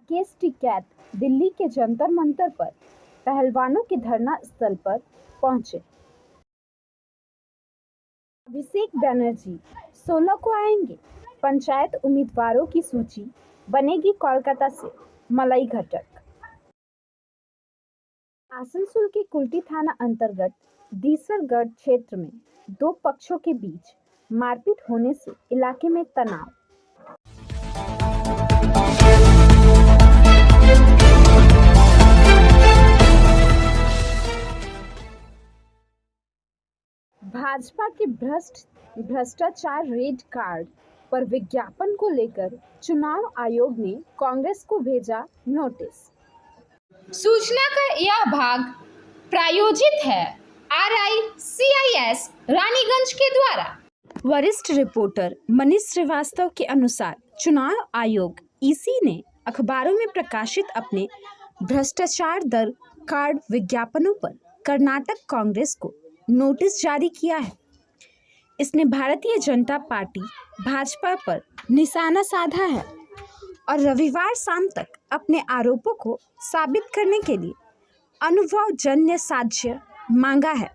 केसटी cat Delhi के जंतर मंतर पर पहलवानों के धरना स्थल पर पहुंचे। अभिषेक बैनर्जी 16 को आएंगे। पंचायत उम्मीदवारों की सूची बनेगी कोलकाता से मलाई घटक। आसनसोल के कुल्टी थाना अंतर्गत दीसरगढ़ क्षेत्र में दो पक्षों के बीच मारपीट होने से इलाके में तनाव। भाजपा के भ्रष्टाचार रेड कार्ड पर विज्ञापन को लेकर चुनाव आयोग ने कांग्रेस को भेजा नोटिस। सूचना का यह भाग प्रायोजित है RICIS रानीगंज के द्वारा। वरिष्ठ रिपोर्टर मनीष श्रीवास्तव के अनुसार चुनाव आयोग EC ने अखबारों में प्रकाशित अपने भ्रष्टाचार दर कार्ड विज्ञापनों पर कर्नाटक कांग्रेस को नोटिस जारी किया है। इसने भारतीय जनता पार्टी भाजपा पर निशाना साधा है और रविवार शाम तक अपने आरोपों को साबित करने के लिए अनुभवजन्य साक्ष्य मांगा है।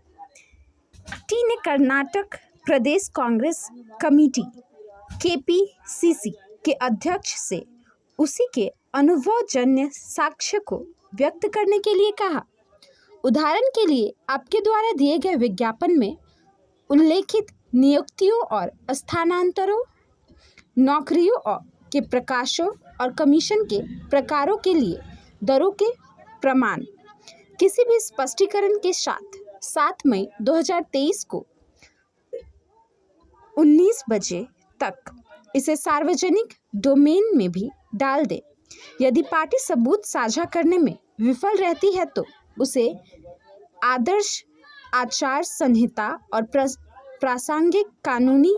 टी ने कर्नाटक प्रदेश कांग्रेस कमेटी KPCC के अध्यक्ष से उसी के अनुभवजन्य साक्ष्य को व्यक्त करने के लिए कहा। उदाहरण के लिए आपके द्वारा दिए गए विज्ञापन में उल्लेखित नियुक्तियों और स्थानांतरों, नौकरियों के प्रकाशों और कमीशन के प्रकारों के लिए दरों के प्रमाण किसी भी स्पष्टीकरण के साथ 7 मई 2023 को 19 बजे तक इसे सार्वजनिक डोमेन में भी डाल दे। यदि पार्टी सबूत साझा करने में विफल रहती है तो उसे आदर्श आचार संहिता और प्रासंगिक कानूनी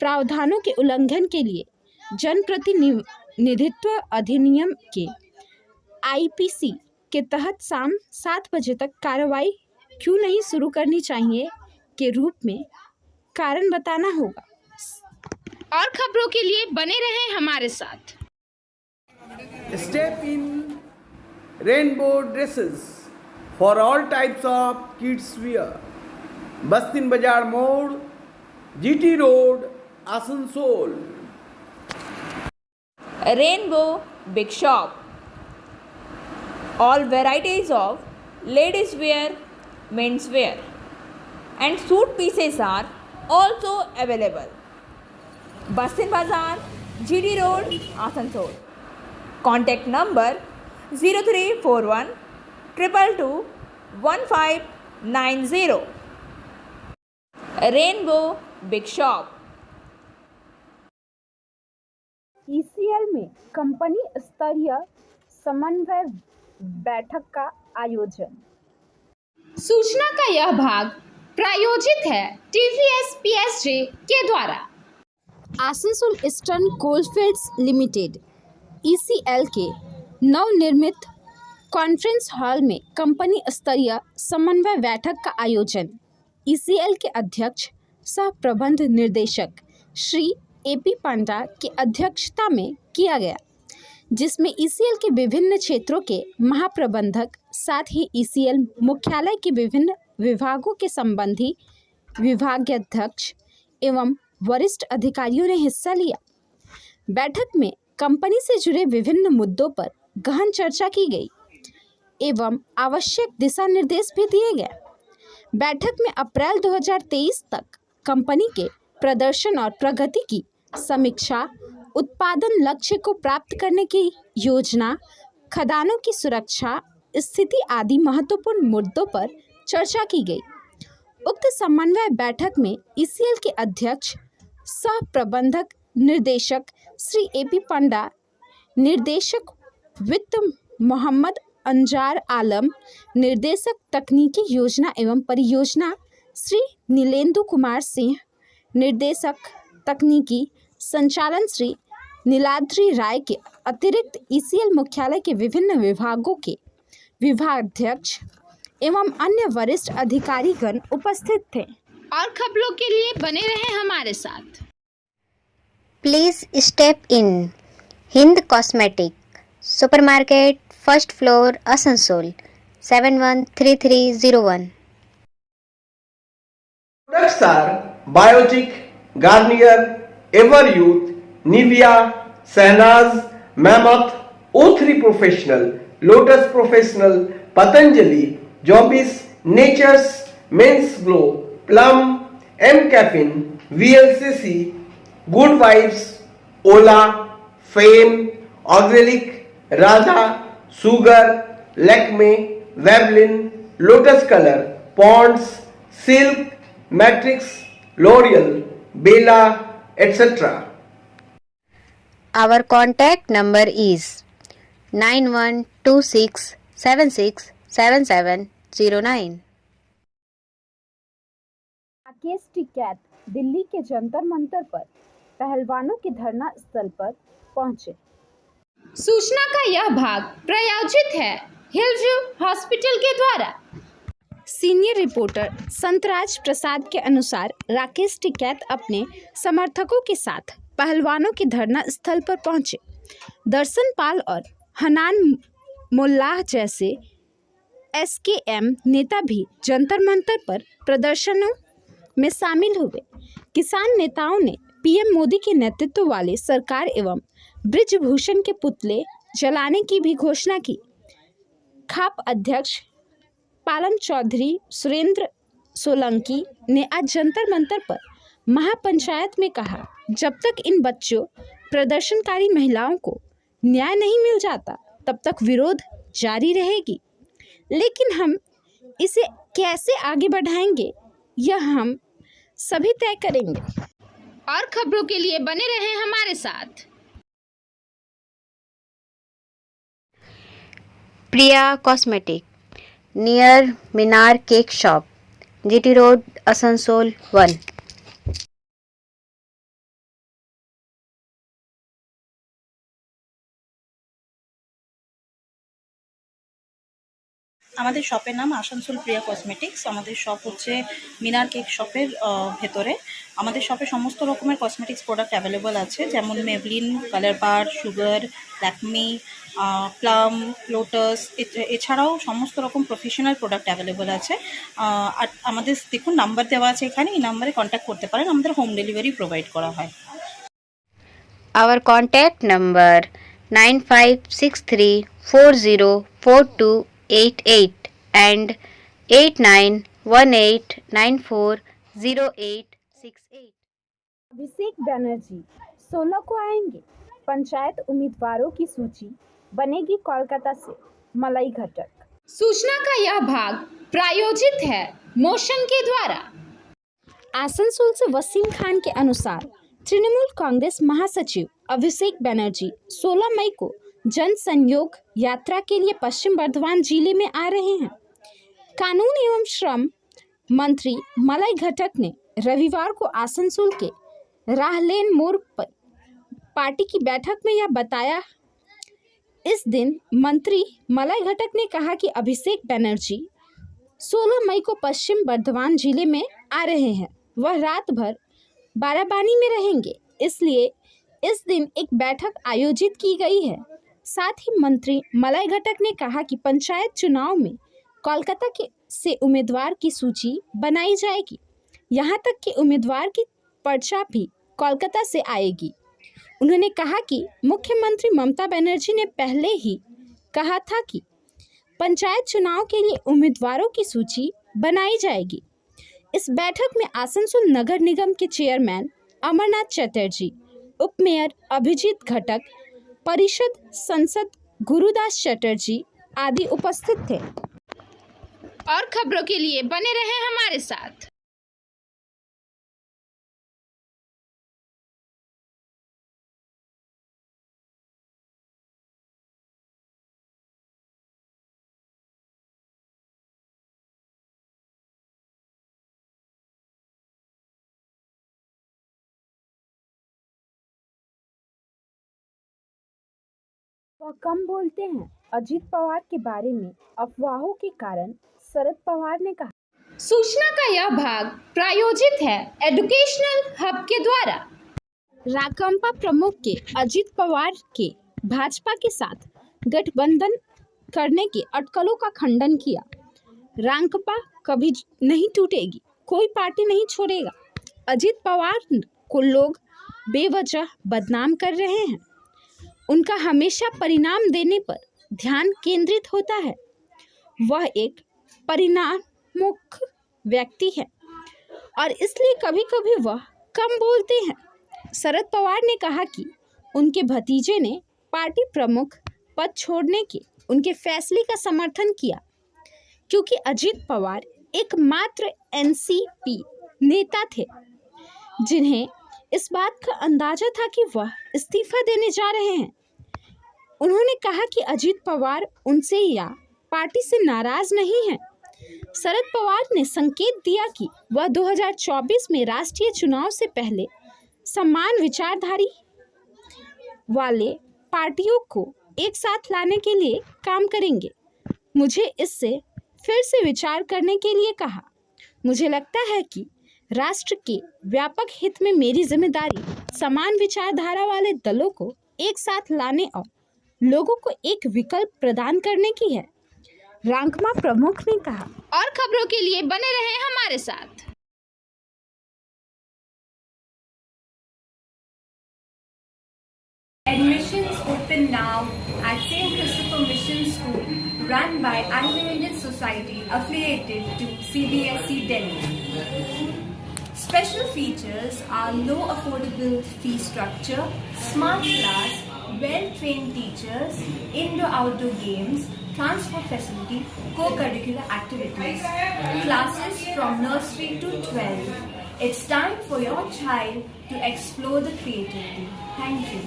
प्रावधानों के उल्लंघन के लिए जनप्रतिनिधित्व अधिनियम के IPC के तहत शाम 7 बजे तक कार्रवाई क्यों नहीं शुरू करनी चाहिए के रूप में कारण बताना होगा। और खबरों के लिए बने रहें हमारे साथ। Step in rainbow dresses for all types of kids wear. Bastin Bazar Mode, GT Road, Asansol. Rainbow Big Shop. All varieties of ladies wear, men's wear, and suit pieces are also available. Bastin Bazar, GT Road, Asansol. Contact number 0341 222 1590. Rainbow Big Shop. ECL में company स्तरीय समन्वय बैठक का आयोजन। सूचना का यह भाग प्रायोजित है TCS PSG के द्वारा। Asansol eastern coalfields limited ECL के नवनिर्मित कॉन्फ्रेंस हॉल में कंपनी स्तरीय समन्वय बैठक का आयोजन ECL के अध्यक्ष सह प्रबंध निर्देशक श्री AP पांडा की अध्यक्षता में किया गया, जिसमें ECL के विभिन्न क्षेत्रों के महाप्रबंधक साथ ही ECL मुख्यालय के विभिन्न विभागों के संबंधी विभागाध्यक्ष एवं वरिष्ठ अधिकारियों ने हिस्सा लिया। बैठक में कंपनी से जुड़े विभिन्न मुद्दों पर गहन चर्चा की गई एवं आवश्यक दिशा निर्देश भी दिए गए। बैठक में अप्रैल 2023 तक कंपनी के प्रदर्शन और प्रगति की समीक्षा, उत्पादन लक्ष्य को प्राप्त करने की योजना, खदानों की सुरक्षा स्थिति आदि महत्वपूर्ण मुद्दों पर चर्चा की गई। उक्त समन्वय बैठक में ECL के अध्यक्ष सह प्रबंधक निर्देशक श्री AP पांडा, निर्देशक वित्त मोहम्मद अंजार आलम, निर्देशक तकनीकी योजना एवं परियोजना श्री नीलेंदु कुमार सिंह, निर्देशक तकनीकी संचालन श्री नीलाद्री राय के अतिरिक्त ECL मुख्यालय के विभिन्न विभागों के विभागाध्यक्ष एवं अन्य वरिष्ठ अधिकारीगण उपस्थित थे। और खबरों के लिए बने रहें हमारे साथ। Please step in Hind Cosmetic, supermarket, first floor, Asansol 713301. Products are Biotic, Garnier, Everyouth, Nivea, Sahnaz, Mammoth, O3 Professional, Lotus Professional, Patanjali, Jobis, Nature's, Men's Glow, Plum, M Caffeine, VLCC, Good Vibes, Ola, Fame, Organic, Radha, Sugar, Lakme, Veblen, Lotus Color, Ponds, Silk, Matrix, L'Oreal, Bella, etc. Our contact number is 9126767709. Rakesh Tikait Delhi के जंतर मंतर पर पहलवानों के धरना स्थल पर पहुंचे। सूचना का यह भाग प्रायोजित है हिलव्यू हॉस्पिटल के द्वारा। सीनियर रिपोर्टर संतराज प्रसाद के अनुसार राकेश टिकैत अपने समर्थकों के साथ पहलवानों के धरना स्थल पर पहुंचे। दर्शन पाल और हनान मुल्लाह जैसे SKM नेता भी जंतर मंतर पर प्रदर्शनों में शामिल हुए। किसान नेताओं ने PM मोदी के नेतृत्व वाले सरकार एवं ब्रिजभूषण के पुतले जलाने की भी घोषणा की। खाप अध्यक्ष पालम चौधरी सुरेंद्र सोलंकी ने आज जंतर मंतर पर महापंचायत में कहा, जब तक इन बच्चों प्रदर्शनकारी महिलाओं को न्याय नहीं मिल जाता तब तक विरोध जारी रहेगी, लेकिन हम इसे कैसे आगे बढ़ाएंगे यह हम सभी तय करेंगे। और खबरों के लिए बने रहें हमारे साथ। Priya cosmetic near Minar cake shop, GT road, Asansol 1. আমাদের শপের নাম আসানসোল প্রিয়া কসমেটিক্স। আমাদের শপ হচ্ছে মিনার কেক শপের ভেতরে। আমাদের শপে সমস্ত রকমের কসমেটিক্স প্রোডাক্ট অ্যাভেলেবল আছে, যেমন মেবলিন, কালার বার, সুগার, ল্যাকমি, প্লাম, লোটাস, এছাড়াও সমস্ত রকম প্রফেশনাল প্রোডাক্ট অ্যাভেলেবল আছে। আর আমাদের দেখুন নাম্বার দেওয়া আছে এখানে, এই নাম্বারে কন্ট্যাক্ট করতে পারেন। আমাদের হোম ডেলিভারি প্রোভাইড করা হয়। Our contact number 9563404288 and 8918940868. Abhishek Banerjee 16 को आएंगे। पंचायत उम्मीदवारों की सूची बनेगी कोलकाता से। मलाई घटक। सूचना का यह भाग प्रायोजित है मोशन के द्वारा। आसनसोल से वसीम खान के अनुसार तृणमूल कांग्रेस महासचिव अभिषेक बनर्जी 16 मई को जन संयोग यात्रा के लिए पश्चिम बर्धमान जिले में आ रहे हैं। कानून एवं श्रम मंत्री मलाई घटक ने रविवार को आसनसोल के राहलेन मोड़ पर पार्टी की बैठक में यह बताया। इस दिन मंत्री मलाई घटक ने कहा कि अभिषेक बनर्जी 16 मई को पश्चिम बर्धमान जिले में आ रहे हैं। वह रात भर बाराबानी में रहेंगे, इसलिए इस दिन एक बैठक आयोजित की गई है। साथ ही मंत्री मलाई घटक ने कहा कि पंचायत चुनाव में कोलकाता से उम्मीदवार की सूची बनाई जाएगी। यहाँ तक कि उम्मीदवार की पर्चा भी कोलकाता से आएगी। उन्होंने कहा कि मुख्यमंत्री ममता बनर्जी ने पहले ही कहा था कि पंचायत चुनाव के लिए उम्मीदवारों की सूची बनाई जाएगी। इस बैठक में आसनसोल नगर निगम के चेयरमैन अमरनाथ चटर्जी, उप मेयर अभिजीत घटक, परिषद संसद गुरुदास चटर्जी आदि उपस्थित थे। और खबरों के लिए बने रहें हमारे साथ। वह कम बोलते हैं। अजीत पवार के बारे में अफवाहों के कारण शरद पवार ने कहा। सूचना का यह भाग प्रायोजित है एजुकेशनल हब के द्वारा। राकंपा प्रमुख के अजीत पवार के भाजपा के साथ गठबंधन करने की अटकलों का खंडन किया। रांकपा कभी नहीं टूटेगी, कोई पार्टी नहीं छोड़ेगा। अजीत पवार को लोग बेवजह बदनाम कर रहे हैं। उनका हमेशा परिणाम देने पर ध्यान केंद्रित होता है। वह एक परिणामोन्मुख व्यक्ति है और इसलिए कभी कभी वह कम बोलते हैं। शरद पवार ने कहा कि उनके भतीजे ने पार्टी प्रमुख पद छोड़ने के उनके फैसले का समर्थन किया क्योंकि अजीत पवार एकमात्र एनसीपी नेता थे जिन्हें इस बात का अंदाजा था कि वह इस्तीफा देने जा रहे हैं। उन्होंने कहा कि अजीत पवार उनसे या पार्टी से नाराज नहीं है। शरद पवार ने संकेत दिया कि वह 2024 में राष्ट्रीय चुनाव से पहले समान विचारधारी वाले पार्टियों को एक साथ लाने के लिए काम करेंगे। मुझे इससे फिर से विचार करने के लिए कहा। मुझे लगता है कि राष्ट्र के व्यापक हित में मेरी जिम्मेदारी समान विचारधारा वाले दलों को एक साथ लाने और लोगों को एक विकल्प प्रदान करने की है, रांकपा प्रमुख ने कहा। और खबरों के लिए बने रहें हमारे साथ। Admissions open now at St. Christopher Mission School, run by Anglo-Indian Society affiliated to CBSE Delhi. Special features are low affordable fee structure, smart class, well-trained teachers, indoor-outdoor games, transport facility, co-curricular activities, classes from nursery to 12. It's time for your child to explore the creativity. Thank you.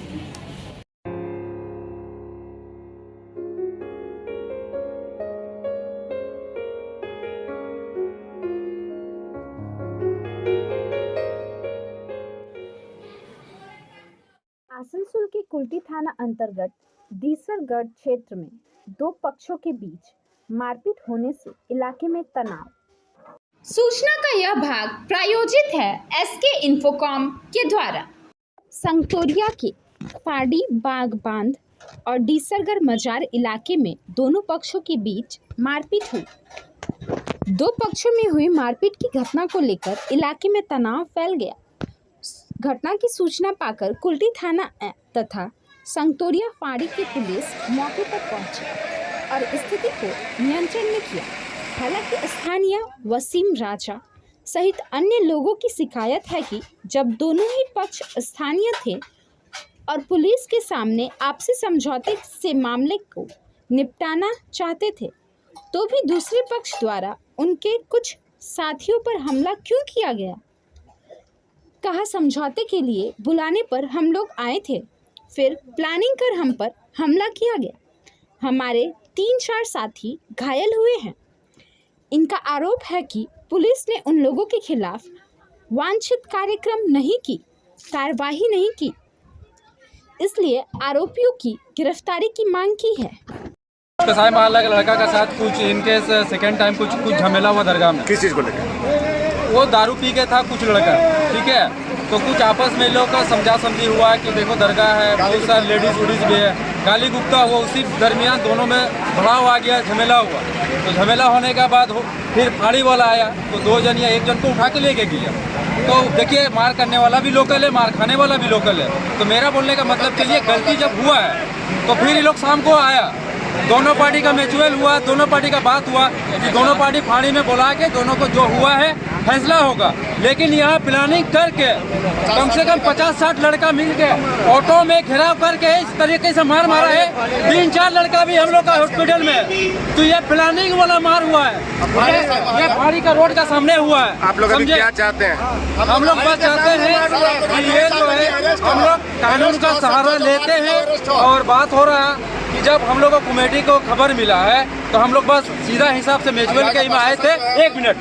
Asansol के कुल्टी थाना अंतर्गत दीसरगढ़ क्षेत्र में दो पक्षों के बीच मारपीट होने से इलाके में तनाव। सूचना का यह भाग प्रायोजित है एसके इन्फोकॉम के द्वारा। संगतोरिया के पाड़ी बाग बांध और डीसरगढ़ मजार इलाके में दोनों पक्षों के बीच मारपीट हुई। दो पक्षों में हुई मारपीट की घटना को लेकर इलाके में तनाव फैल गया। घटना की सूचना पाकर कुल्टी थाना तथा संगतोरिया फाड़ी की पुलिस मौके पर पहुंची और स्थिति को नियंत्रण में किया। हालांकि स्थानीय वसीम राजा सहित अन्य लोगों की शिकायत है कि जब दोनों ही पक्ष स्थानीय थे और पुलिस के सामने आपसी समझौते से मामले को निपटाना चाहते थे, तो भी दूसरे पक्ष द्वारा उनके कुछ साथियों पर हमला क्यों किया गया। कहा समझौते के लिए बुलाने पर हम लोग आए थे, फिर प्लानिंग कर हम पर हमला किया गया। हमारे 3-4 साथी घायल हुए हैं। इनका आरोप है कि पुलिस ने उन लोगों के खिलाफ वांछित कार्यवाही नहीं की, इसलिए आरोपियों की गिरफ्तारी की मांग की है। कसाई मोहल्ला के लड़का के साथ कुछ इनके सेकेंड टाइम कुछ झमेला हुआ दरगाह में। किस चीज़ को लेकर? वो दारू पी के था कुछ लड़का, ठीक है, तो कुछ आपस में लोग का समझा समझी हुआ कि देखो दरगाह है, बहुत सारे लेडीज वुडीज भी है, गाली गुप्ता हुआ। उसी दरमियान दोनों में भड़ाव आ गया, झमेला हुआ। तो झमेला होने के बाद फिर फाड़ी वाला आया तो 2 जन या 1 जन को उठा के लेके गया। तो देखिए मार करने वाला भी लोकल है, मार खाने वाला भी लोकल है। तो मेरा बोलने का मतलब कि ये गलती जब हुआ है तो फिर ये लोग शाम को आया, दोनों पार्टी का म्यूचुअल हुआ, दोनों पार्टी का बात हुआ कि दोनों पार्टी फाड़ी में बुला के दोनों को जो हुआ है फैसला होगा। लेकिन यहाँ प्लानिंग करके कम से कम 50-60 लड़का मिल के ऑटो में घेराव करके इस तरीके से मार मारा है। 3-4 लड़का भी हम लोग का हॉस्पिटल में। तो ये प्लानिंग वाला मार हुआ है, ये फाड़ी का रोड का सामने हुआ है। आप लोग अभी क्या चाहते हैं? हम लोग बस चाहते हैं कि ये जो है हम लोग कानून का सहारा लेते हैं। और बात हो रहा है कि जब हम लोग को कमेटी को खबर मिला है तो हम लोग बस सीधा हिसाब से म्यूचुअल के में आए थे। 1 मिनट,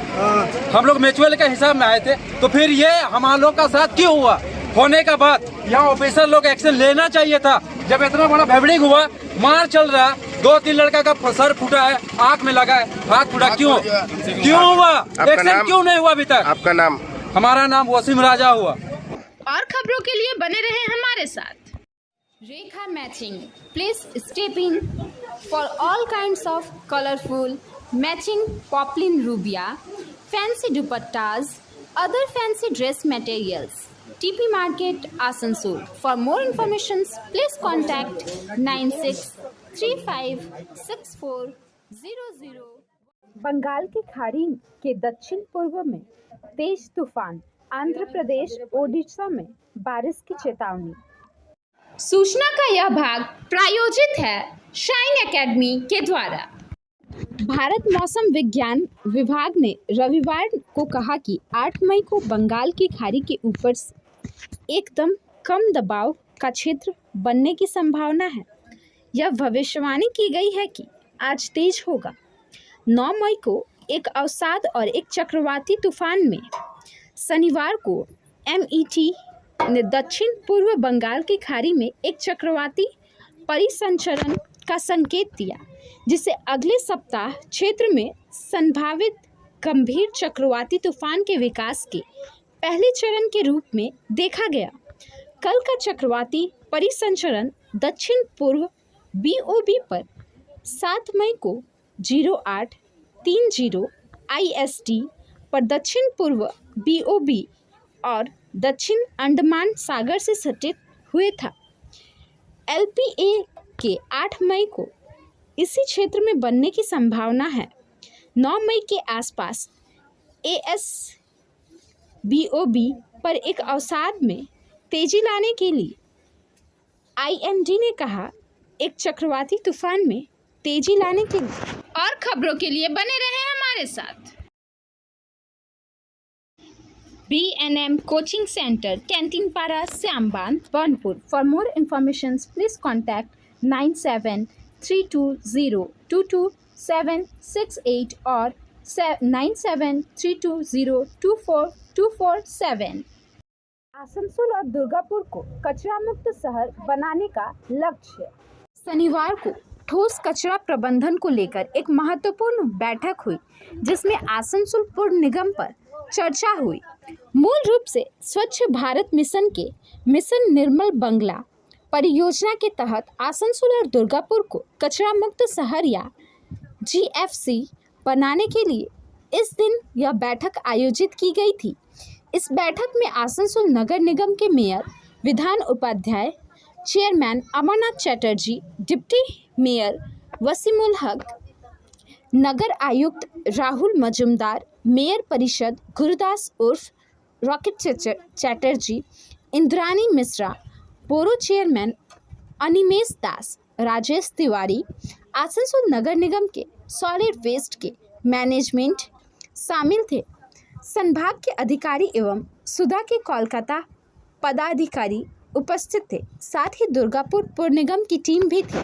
हम लोग म्यूचुअल के हिसाब में आए थे। तो फिर ये हमारे लोग का साथ क्यों हुआ? होने का बाद यहाँ ऑफिसर लोग एक्शन लेना चाहिए था। जब इतना बड़ा भैबड़िंग हुआ, मार चल रहा, 2-3 लड़का का सर फूटा है, आँख में लगा है, हाथ फूटा, क्यों हुआ? एक्शन क्यों नहीं हुआ अभी तक? आपका नाम? हमारा नाम वसीम राजा हुआ। और खबरों के लिए बने रहे हमारे साथ। Rekha Matching. Please step in for all kinds of colorful matching poplin rubia, fancy dupattas, other fancy dress materials. TP Market, Asansol. For more information, please contact 96356400. Bengal की खाड़ी के दक्षिण पूर्व में तेज तूफान, आंध्र प्रदेश ओडिशा में बारिश की चेतावनी। सूचना का यह भाग प्रायोजित है शाइन एकेडमी के द्वारा। भारत मौसम विज्ञान विभाग ने रविवार को कहा कि 8 मई को बंगाल की खाड़ी के ऊपर एकदम कम दबाव का क्षेत्र बनने की संभावना है। यह भविष्यवाणी की गई है कि आज तेज होगा। 9 मई को एक अवसाद और एक चक्रवाती तूफान में शनिवार को MET ने दक्षिण पूर्व बंगाल की खाड़ी में एक चक्रवाती परिसंचरण का संकेत दिया, जिसे अगले सप्ताह क्षेत्र में संभावित गंभीर चक्रवाती तूफान के विकास के पहले चरण के रूप में देखा गया। कल का चक्रवाती परिसंचरण दक्षिण पूर्व BOB पर 7 मई को 0830 IST पर दक्षिण पूर्व BOB और दक्षिण अंडमान सागर से सटे हुए था। LPA के 8 मई को इसी क्षेत्र में बनने की संभावना है। 9 मई के आसपास ASBOB पर एक अवसाद में तेजी लाने के लिए IMD ने कहा, एक चक्रवाती तूफान में तेजी लाने के लिए। और खबरों के लिए बने रहें हमारे साथ। B&M Coaching Center, Canteen Para, Syamban, Burnpur. For more information, please contact 9732022768 or 9732024247. Asansol और दुर्गापुर को कचरा मुक्त शहर बनाने का लक्ष्य। शनिवार को ठोस कचरा प्रबंधन को लेकर एक महत्वपूर्ण बैठक हुई, जिसमें आसनसोल पुर निगम पर चर्चा हुई। मूल रूप से स्वच्छ भारत मिशन के मिशन निर्मल बंगला परियोजना के तहत आसनसोल और दुर्गापुर को कचरा मुक्त शहर या GFC बनाने के लिए इस दिन यह बैठक आयोजित की गई थी। इस बैठक में आसनसोल नगर निगम के mayor Bidhan Upadhyay, chairman Amarnath Chatterjee, deputy mayor Wasimul Haque, नगर आयुक्त राहुल मजुमदार, मेयर परिषद गुरुदास उर्फ Rocket Chatterjee, Indrani Mishra, borough chairman Animesh Das, Rajesh Tiwari, Asansol नगर निगम के सॉलिड वेस्ट के मैनेजमेंट शामिल थे। संभाग के अधिकारी एवं सुधा के कोलकाता पदाधिकारी उपस्थित थे। साथ ही दुर्गापुर पुर निगम की टीम भी थी।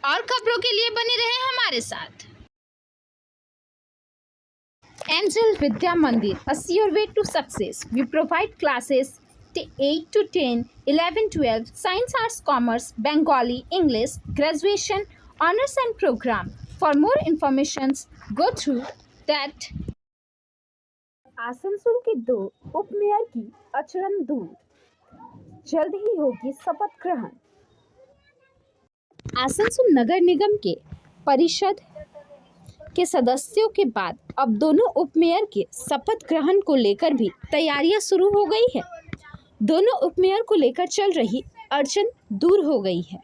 और खबरों के लिए बने रहें हमारे साथ। Angel Vidya Mandir, a sure way to success. We provide classes 8 to 10, 11, 12, Science, Arts, Commerce, Bengali, English, Graduation, Honors and Program. For more information, go through that. Asansol के 2 उप मेयर की अचरन दूर, जल्द ही होगी शपथ ग्रहण। आसनसोल नगर निगम के परिषद के सदस्यों के बाद अब दोनों उपमेयर के शपथ ग्रहण को लेकर भी तैयारियां शुरू हो गई है। दोनों उपमेयर को लेकर चल रही अड़चन दूर हो गई है।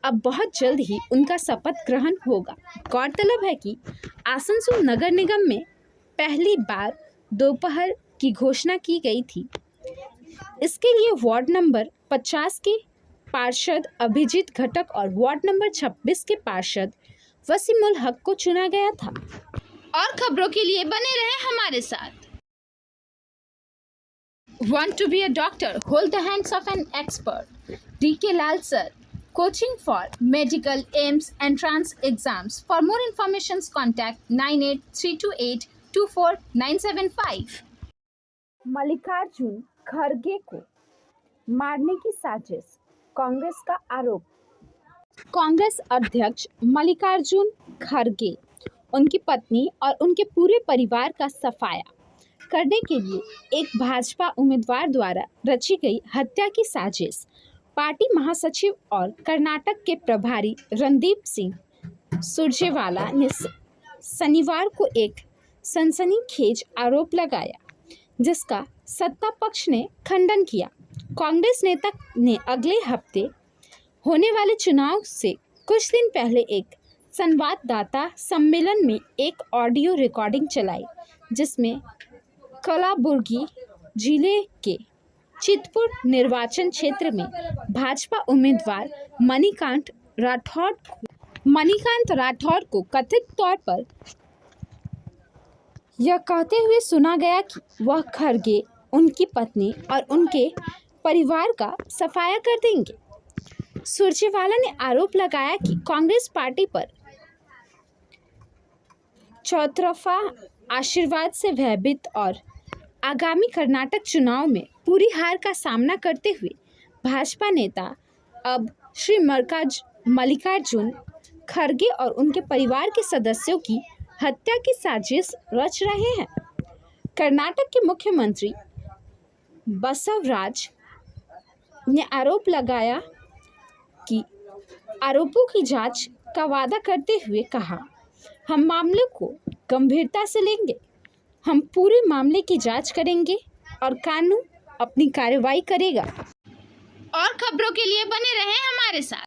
अब बहुत जल्द ही उनका शपथ ग्रहण होगा। गौरतलब है कि आसनसोल नगर निगम में पहली बार दोपहर की घोषणा की गई थी। इसके लिए वार्ड नंबर 50 के पार्षद अभिजीत घटक और वार्ड नंबर 26 के पार्षद वसीमुल हक को चुना गया था। और खबरों के लिए बने रहें हमारे साथ। Want to be a doctor? Hold the hands of an expert. D.K. Lal sir. Coaching for medical AIMS entrance exams. For more information, contact 9832824975. Mallikarjun खड़गे को मारने की साजिश, कांग्रेस का आरोप। कांग्रेस अध्यक्ष मल्लिकार्जुन खड़गे, उनकी पत्नी और उनके पूरे परिवार का सफाया करने के लिए एक भाजपा उम्मीदवार द्वारा रची गई हत्या की साजिश पार्टी महासचिव और कर्नाटक के प्रभारी रणदीप सिंह सुरजेवाला ने शनिवार को एक सनसनीखेज आरोप लगाया, जिसका सत्ता पक्ष ने खंडन किया। कांग्रेस नेता ने अगले हफ्ते होने वाले चुनाव से कुछ दिन पहले एक संवाददाता सम्मेलन में एक ऑडियो रिकॉर्डिंग चलाई, जिसमें कलाबुर्गी जिले के चितपुर निर्वाचन क्षेत्र में भाजपा उम्मीदवार मणिकांत राठौर को कथित तौर पर यह कहते हुए सुना गया कि वह खरगे, उनकी पत्नी और उनके परिवार का सफाया कर देंगे। सुरजेवाला ने आरोप लगाया कि कांग्रेस पार्टी पर चौतरफा आशीर्वाद से भयभीत और आगामी कर्नाटक चुनाव में पूरी हार का सामना करते हुए भाजपा नेता अब श्री मल्लिकार्जुन खड़गे और उनके परिवार के सदस्यों की हत्या की साजिश रच रहे हैं। कर्नाटक के मुख्यमंत्री बसवराज ने आरोप लगाया कि आरोपों की जांच का वादा करते हुए कहा, हम मामले को गंभीरता से लेंगे, हम पूरे मामले की जांच करेंगे और कानून अपनी कार्रवाई करेगा। और खबरों के लिए बने रहें हमारे साथ।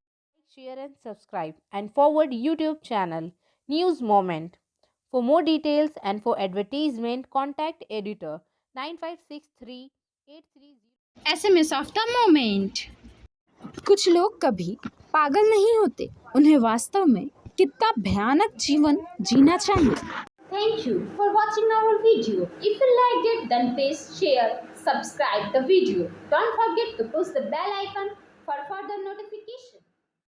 Share and subscribe and forward YouTube channel News Moment. For more details and for advertisement, contact editor 956383. SMS of the moment. कुछ लोग कभी पागल नहीं होते, उन्हें वास्तव में कितना भयानक जीवन जीना चाहिए। Thank you for watching our video. If you liked it, then please share, subscribe the video. Don't forget to push the bell icon for further notification.